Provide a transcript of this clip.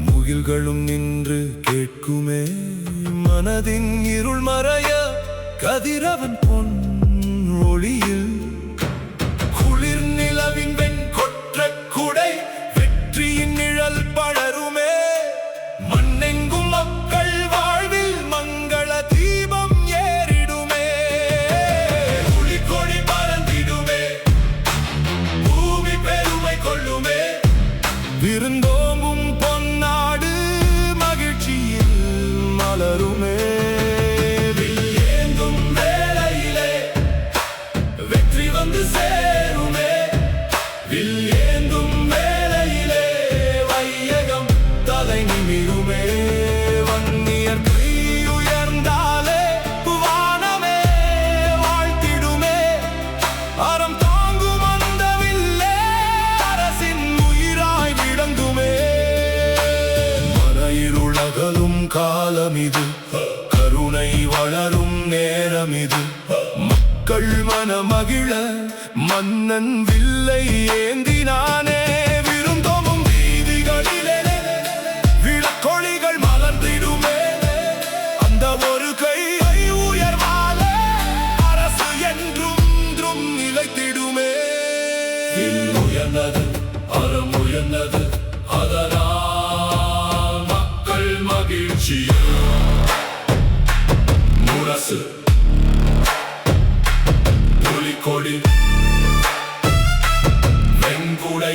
முகில்களும் நின்று கேட்குமே மனதின் இருள் மறைய கதிரவன் பொன் ஒளியில் குளிர் நிலவின் வெண் கொற்ற குடை வெற்றியின் நிழல் படருமே மண்ணெங்கும் மக்கள் வாழ்வில் மங்கள தீபம் ஏறிடுமே புலிக்கொடி பறந்திடுமே பூமி பெருமை கொள்ளுமே விருந்தோம்பும் பொன்னாடு மகிழ்ச்சியில் மலருமே ஏந்தும் வேளையிலே வெற்றி வந்து சேருமே ஏந்தும் வேளையிலே வையகம் தலை நிமிருமே வன்னியர் கை உயர்ந்தாலே வானமே வாழ்த்திடுமே அறம் தாங்கும் அந்த வில்லே அரசின் உயிராய் விளங்குமே மனையிருளகலும் காலமிது கருணை வளரும் நேரமிது மக்கள் மனமகிழ மன்னன் வில்லை ஏந்தினானே விருந்தோம்பும் வீதிகளிலே விளக்கொளிகள் மலர்ந்திடுமே அந்த ஒரு கை உயர்வாலே அரசு என்றும் நிலைத்திடுமே உயர்ந்தது அறம் உயர்ந்தது அதனால் மக்கள் மகிழ்ச்சி முரசு புலிக்கொடி வெண்குடை